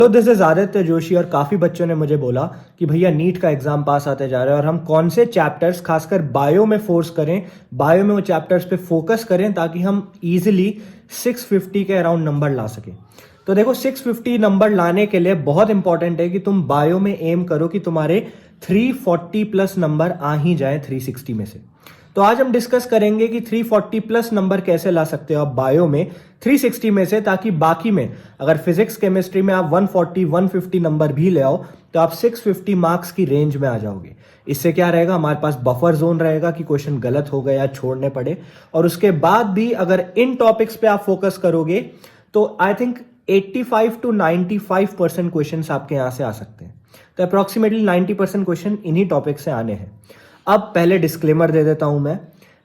तो this is Aditya Joshi और काफ़ी बच्चों ने मुझे बोला कि भैया नीट का एग्जाम पास आते जा रहा है और हम कौन से चैप्टर्स खासकर बायो में फोर्स करें, बायो में वो चैप्टर्स पे फोकस करें ताकि हम इजीली 650 के अराउंड नंबर ला सकें। तो देखो 650 नंबर लाने के लिए बहुत इंपॉर्टेंट है कि तुम बायो में एम करो कि तुम्हारे 340 प्लस नंबर आ ही जाए 360 में से। तो आज हम डिस्कस करेंगे कि 340 प्लस नंबर कैसे ला सकते हो आप बायो में 360 में से, ताकि बाकी में अगर फिजिक्स केमिस्ट्री में आप 140 150 नंबर भी ले आओ तो आप 650 मार्क्स की रेंज में आ जाओगे। इससे क्या रहेगा, हमारे पास बफर जोन रहेगा कि क्वेश्चन गलत हो गया या छोड़ने पड़े। और उसके बाद भी अगर इन टॉपिक्स पे आप फोकस करोगे तो आई थिंक 85 to 95% क्वेश्चन आपके यहां से आ सकते हैं। तो अप्रोक्सीमेटली 90% क्वेश्चन इन्हीं टॉपिक से आने हैं। अब पहले डिस्क्लेमर दे देता हूं मैं,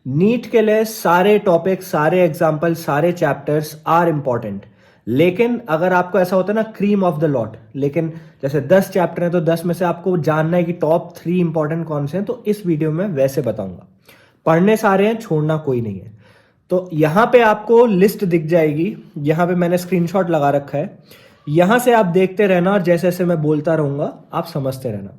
नीट के लिए सारे टॉपिक, सारे एग्जाम्पल, सारे चैप्टर्स आर इंपॉर्टेंट। लेकिन अगर आपको ऐसा होता है ना क्रीम ऑफ द लॉट, लेकिन जैसे 10 चैप्टर हैं तो 10 में से आपको जानना है कि टॉप 3 इंपॉर्टेंट कौन से हैं, तो इस वीडियो में वैसे बताऊंगा। पढ़ने सारे हैं, छोड़ना कोई नहीं है। तो यहां पे आपको लिस्ट दिख जाएगी, यहां पे मैंने स्क्रीनशॉट लगा रखा है, यहां से आप देखते रहना और जैसे जैसे मैं बोलता रहूंगा आप समझते रहना।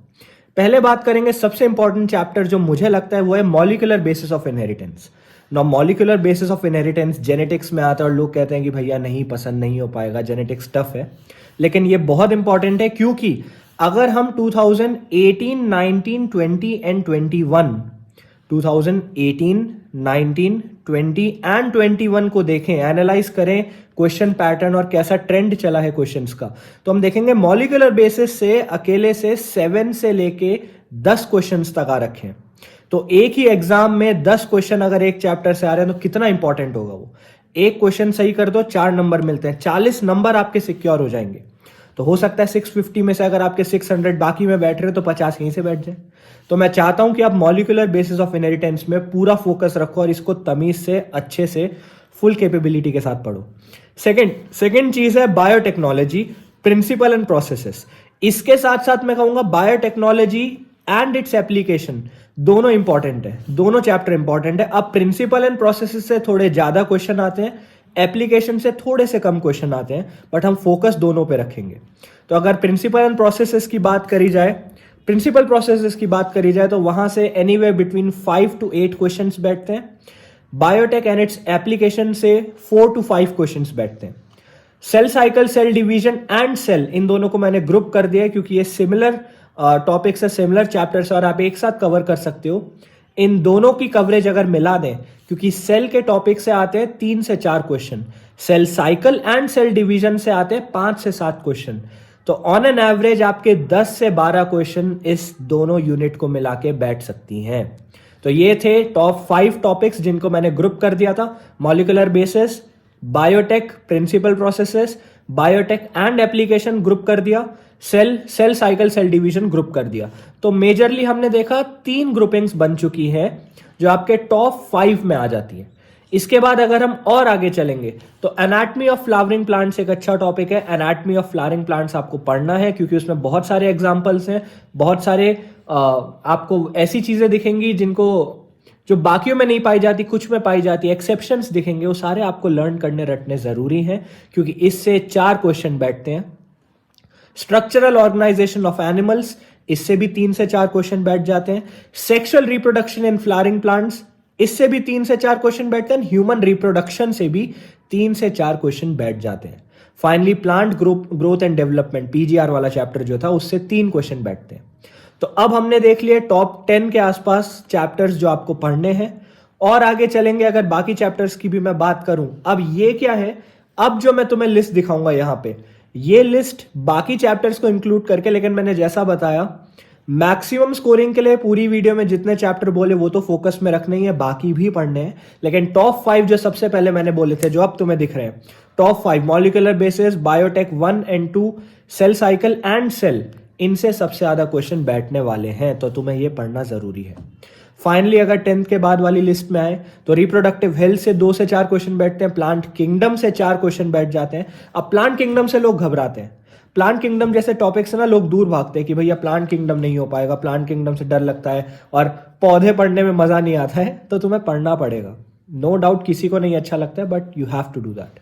पहले बात करेंगे सबसे इंपॉर्टेंट चैप्टर जो मुझे लगता है वो है मॉलिक्यूलर बेसिस ऑफ इनहेरिटेंस। ना molecular basis of inheritance genetics में आता है और लोग कहते हैं कि भैया नहीं, पसंद नहीं हो पाएगा, जेनेटिक्स टफ है, लेकिन ये बहुत इंपॉर्टेंट है क्योंकि अगर हम 2018, 19, 20 एंड 21 2018, 19, 20 एंड 21 को देखें, एनालाइज करें क्वेश्चन पैटर्न और कैसा ट्रेंड चला है क्वेश्चंस का, तो हम देखेंगे मॉलिक्यूलर बेसिस से अकेले से 7 से लेके 10 क्वेश्चंस तक आ रखे हैं। तो एक ही एग्जाम में 10 क्वेश्चन अगर एक चैप्टर से आ रहे हैं तो कितना इंपॉर्टेंट होगा वो। एक क्वेश्चन सही कर दो 4 नंबर मिलते हैं, 40 नंबर आपके सिक्योर हो जाएंगे। तो हो सकता है 650 में से अगर आपके 600 बाकी में बैठ रहे हो तो 50 यहीं से बैठ जाए। तो मैं चाहता हूं कि आप मॉलिक्यूलर बेसिस ऑफ इनहेरिटेंस में पूरा फोकस रखो और इसको तमीज से, अच्छे से, फुल कैपेबिलिटी के साथ पढ़ो। सेकंड चीज है बायोटेक्नोलॉजी, प्रिंसिपल एंड प्रोसेसेस। इसके साथ साथ मैं कहूंगा बायोटेक्नोलॉजी एंड इट्स एप्लीकेशन दोनों इंपॉर्टेंट है, दोनों चैप्टर इंपॉर्टेंट है। अब प्रिंसिपल एंड प्रोसेसेस से थोड़े ज्यादा क्वेश्चन आते हैं, एप्लीकेशन से थोड़े से कम क्वेश्चन आते हैं, बट हम फोकस दोनों पे रखेंगे। तो अगर प्रिंसिपल एंड प्रोसेसेस की बात करी जाए, प्रिंसिपल प्रोसेसेस की बात करी जाए तो वहां से एनीवेयर बिटवीन 5 to 8 क्वेश्चंस बैठते हैं। बायोटेक एंड इट्स एप्लीकेशन से 4 to 5 क्वेश्चंस बैठते हैं। Cell cycle, cell division and cell, इन दोनों को मैंने ग्रुप कर दिया है क्योंकि ये सिमिलर टॉपिक्स है, सिमिलर चैप्टर्स और आप एक साथ कवर कर सकते हो। इन दोनों की कवरेज अगर मिला दें, क्योंकि सेल के टॉपिक से आते हैं 3 से 4 question, cell cycle and cell division से आते हैं 5 से 7 क्वेश्चन, तो ऑन एन एवरेज आपके 10 से 12 क्वेश्चन इस दोनों यूनिट को मिला के बैठ सकती हैं। तो ये थे टॉप 5 टॉपिक्स जिनको मैंने ग्रुप कर दिया था। Molecular basis, biotech, principle processes, biotech and application group कर दिया, cell cycle, cell division group कर दिया। तो मेजरली हमने देखा 3 ग्रुपिंग्स बन चुकी हैं जो आपके टॉप 5 में आ जाती है। इसके बाद अगर हम और आगे चलेंगे तो एनाटॉमी ऑफ फ्लावरिंग प्लांट्स एक अच्छा टॉपिक है। एनाटॉमी ऑफ फ्लावरिंग प्लांट्स आपको पढ़ना है क्योंकि उसमें बहुत सारे एग्जांपल्स हैं, बहुत सारे आपको ऐसी चीजें दिखेंगी जो बाकियों में नहीं पाई जाती, कुछ में पाई जाती है, एक्सेप्शंस दिखेंगे, वो सारे आपको लर्न करने, रटने जरूरी हैं क्योंकि इससे 4 क्वेश्चन बैठते हैं। स्ट्रक्चरल ऑर्गेनाइजेशन ऑफ एनिमल्स, इससे भी 3 से 4 क्वेश्चन बैठ जाते हैं। Sexual reproduction in flowering plants, इससे भी 3 से 4 क्वेश्चन बैठते हैं। ह्यूमन रिप्रोडक्शन से भी 3 से 4 क्वेश्चन बैठ जाते हैं। Finally plant growth and development, PGR वाला चैप्टर जो था, उससे 3 क्वेश्चन बैठते हैं। तो अब हमने देख लिए टॉप 10 के आसपास चैप्टर्स जो आपको पढ़ने हैं, और आगे चलेंगे अगर बाकी चैप्टर्स की भी मैं बात करूं। अब ये क्या है, अब जो मैं तुम्हें लिस्ट दिखाऊंगा यहां पे, ये लिस्ट बाकी चैप्टर्स को इंक्लूड करके, लेकिन मैंने जैसा बताया मैक्सिमम स्कोरिंग के लिए पूरी वीडियो में जितने चैप्टर बोले वो तो फोकस में रखने ही है, बाकी भी पढ़ने हैं। लेकिन टॉप 5 जो सबसे पहले मैंने बोले थे, जो अब तुम्हें दिख रहे हैं, top 5 molecular basis, biotech 1 and 2, cell cycle and cell, इनसे सबसे ज्यादा क्वेश्चन बैठने वाले हैं, तो तुम्हें ये पढ़ना जरूरी है। फाइनली अगर 10th के बाद वाली लिस्ट में आए तो रिप्रोडक्टिव हेल्थ से 2 से 4 क्वेश्चन बैठते हैं, प्लांट किंगडम से 4 क्वेश्चन बैठ जाते हैं। अब प्लांट किंगडम से लोग घबराते हैं, प्लांट किंगडम जैसे टॉपिक से ना लोग दूर भागते हैं कि भैया प्लांट किंगडम नहीं हो पाएगा, प्लांट किंगडम से डर लगता है और पौधे पढ़ने में मजा नहीं आता है, तो तुम्हें पढ़ना पड़ेगा। नो डाउट किसी को नहीं अच्छा लगता है, but you have to do that.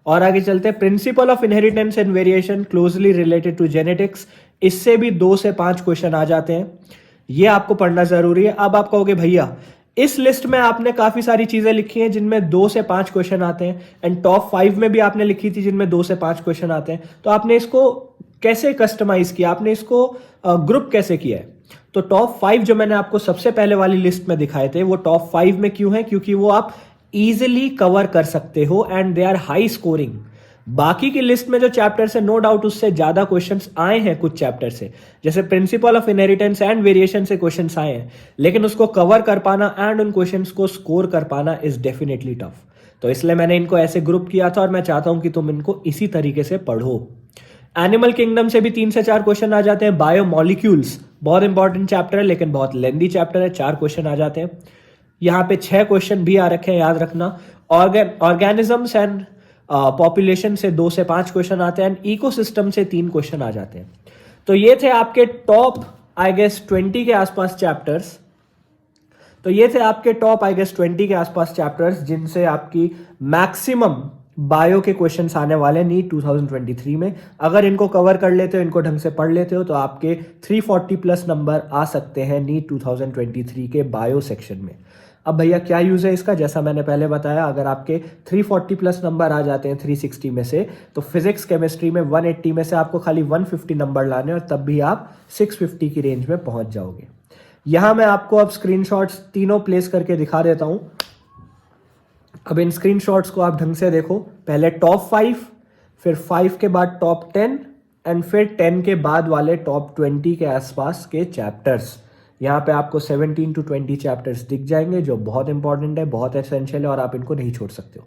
और आगे चलते हैं, principle of inheritance and variation closely related to genetics, इससे भी 2 से 5 क्वेश्चन आ जाते हैं, ये आपको पढ़ना जरूरी है। अब आप कहोगे भैया इस लिस्ट में आपने काफी सारी चीजें लिखी हैं जिनमें 2 से 5 क्वेश्चन आते हैं, एंड टॉप 5 में भी आपने लिखी थी जिनमें 2 से 5 क्वेश्चन आते हैं, तो आपने इसको कैसे कस्टमाइज किया, आपने इसको ग्रुप कैसे किया है? तो टॉप 5 जो मैंने आपको सबसे पहले वाली लिस्ट में दिखाए थे वो टॉप 5 में क्यों है? क्योंकि वो आप इजिली कवर कर सकते हो and they are high scoring. बाकी की लिस्ट में जो चैप्टर्स है नो डाउट उससे ज्यादा क्वेश्चंस आए हैं कुछ चैप्टर से, जैसे principal of inheritance and variation से क्वेश्चंस आए हैं, लेकिन उसको कवर कर पाना एंड उन क्वेश्चंस को स्कोर कर पाना इज डेफिनेटली टफ। तो इसलिए मैंने इनको ऐसे ग्रुप किया था और मैं चाहता हूं कि तुम इनको इसी तरीके से पढ़ो। एनिमल किंगडम से भी 3 से 4 क्वेश्चन आ जाते हैं। बायोमोलिक्यूल्स बहुत इंपॉर्टेंट चैप्टर है लेकिन बहुत लेंदी चैप्टर है, 4 क्वेश्चन आ जाते हैं। यहाँ पे 6 क्वेश्चन भी आ रखे हैं, याद रखना। ऑर्गेनिजम्स एंड पॉपुलेशन से 2 से 5 क्वेश्चन आते हैं, इकोसिस्टम से 3 क्वेश्चन आ जाते हैं। तो ये थे आपके टॉप आई गेस 20 के आसपास चैप्टर्स। तो ये थे आपके टॉप आई गेस 20 के आसपास चैप्टर्स जिनसे आपकी मैक्सिमम बायो के क्वेश्चंस आने वाले नीट 2023 में। अगर इनको कवर कर लेते हो, इनको ढंग से पढ़ लेते हो, तो आपके 340 प्लस नंबर आ सकते हैं नीट 2023 के बायो सेक्शन में। अब भैया क्या यूज है इसका? जैसा मैंने पहले बताया, अगर आपके 340 प्लस नंबर आ जाते हैं 360 में से, तो फिजिक्स केमिस्ट्री में 180 में से आपको खाली 150 नंबर लाने और तब भी आप 650 की रेंज में पहुंच जाओगे। यहां मैं आपको अब स्क्रीनशॉट्स तीनों प्लेस करके दिखा देता हूं। अब इन स्क्रीनशॉट्स को आप ढंग से देखो। पहले टॉप 5, फिर 5 के बाद टॉप 10 एंड फिर 10 के बाद वाले टॉप 20 के आसपास के चैप्टर्स। यहाँ पे आपको 17 to 20 चैप्टर्स दिख जाएंगे जो बहुत इंपॉर्टेंट है, बहुत एसेंशियल है और आप इनको नहीं छोड़ सकते हो।